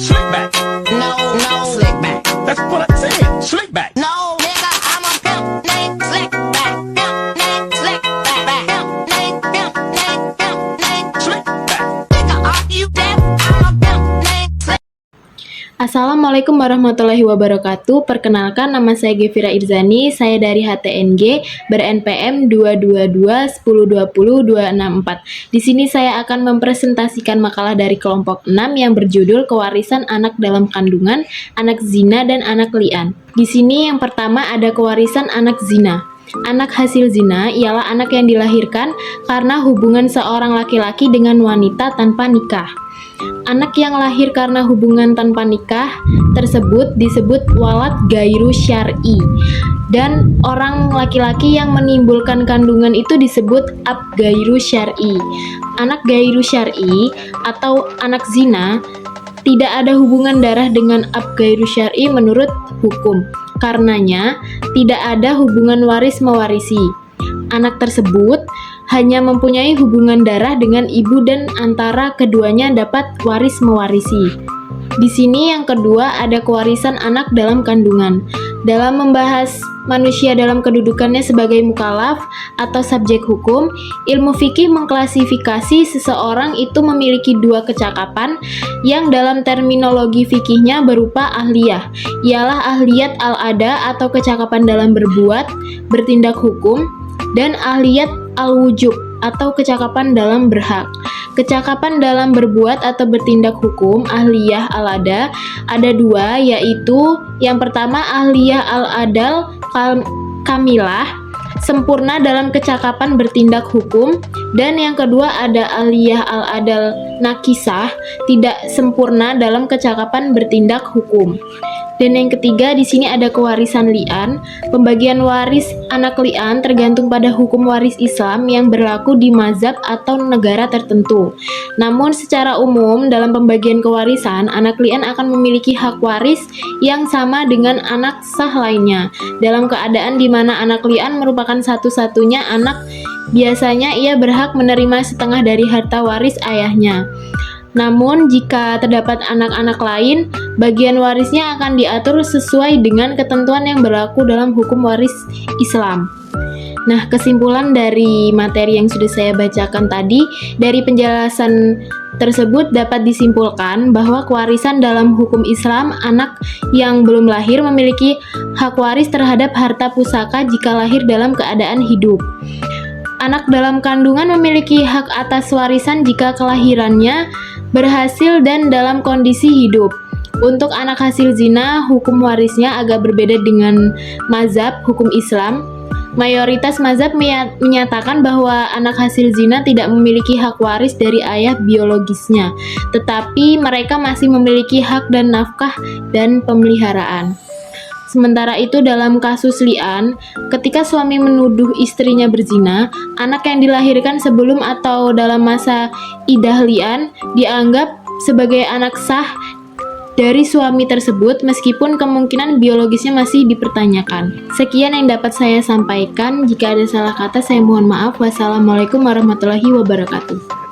Slick back. No, slick back. That's what I said. Slick back. No, nigga, I'm a pimp named Slick back. Pimp named Slick back. Pimp named Slick back. Nigga, are you deaf? I'm a pimp named Slick. Assalamualaikum warahmatullahi wabarakatuh. Perkenalkan, nama saya Gefira Irzani. Saya dari HTNG ber-NPM 2221020-264. Di sini saya akan mempresentasikan makalah dari kelompok 6 yang berjudul Kewarisan Anak dalam Kandungan, Anak Zina dan Anak Li'an. Di sini yang pertama ada kewarisan anak zina. Anak hasil zina ialah anak yang dilahirkan karena hubungan seorang laki-laki dengan wanita tanpa nikah. Anak yang lahir karena hubungan tanpa nikah tersebut disebut walad gairu syar'i, dan orang laki-laki yang menimbulkan kandungan itu disebut ab gairu syar'i. Anak gairu syar'i atau anak zina tidak ada hubungan darah dengan ab gairu syar'i menurut hukum. Karenanya tidak ada hubungan waris mewarisi. Anak tersebut hanya mempunyai hubungan darah dengan ibu dan antara keduanya dapat waris mewarisi. Di sini yang kedua ada kewarisan anak dalam kandungan. Dalam membahas manusia dalam kedudukannya sebagai mukallaf atau subjek hukum, ilmu fikih mengklasifikasi seseorang itu memiliki dua kecakapan yang dalam terminologi fikihnya berupa ahliyah, ialah ahliyat al-ada atau kecakapan dalam berbuat, bertindak hukum, dan ahliyat al-wujub atau kecakapan dalam berhak. Kecakapan dalam berbuat atau bertindak hukum ahliyah al-ada ada dua, yaitu yang pertama ahliyah al-adal kamilah, sempurna dalam kecakapan bertindak hukum, dan yang kedua ada ahliyah al-adal nakisah, tidak sempurna dalam kecakapan bertindak hukum. Dan yang ketiga di sini ada kewarisan li'an. Pembagian waris anak li'an tergantung pada hukum waris Islam yang berlaku di mazhab atau negara tertentu. Namun secara umum dalam pembagian kewarisan, anak li'an akan memiliki hak waris yang sama dengan anak sah lainnya. Dalam keadaan di mana anak li'an merupakan satu-satunya anak, biasanya ia berhak menerima setengah dari harta waris ayahnya. Namun, jika terdapat anak-anak lain, bagian warisnya akan diatur sesuai dengan ketentuan yang berlaku dalam hukum waris Islam. Nah, kesimpulan dari materi yang sudah saya bacakan tadi, dari penjelasan tersebut dapat disimpulkan bahwa kewarisan dalam hukum Islam, anak yang belum lahir memiliki hak waris terhadap harta pusaka jika lahir dalam keadaan hidup. Anak dalam kandungan memiliki hak atas warisan jika kelahirannya berhasil dan dalam kondisi hidup. Untuk anak hasil zina, hukum warisnya agak berbeda dengan mazhab hukum Islam. Mayoritas mazhab menyatakan bahwa anak hasil zina tidak memiliki hak waris dari ayah biologisnya, tetapi mereka masih memiliki hak dan nafkah dan pemeliharaan. Sementara itu dalam kasus li'an, ketika suami menuduh istrinya berzina, anak yang dilahirkan sebelum atau dalam masa iddah li'an dianggap sebagai anak sah dari suami tersebut meskipun kemungkinan biologisnya masih dipertanyakan. Sekian yang dapat saya sampaikan. Jika ada salah kata saya mohon maaf. Wassalamualaikum warahmatullahi wabarakatuh.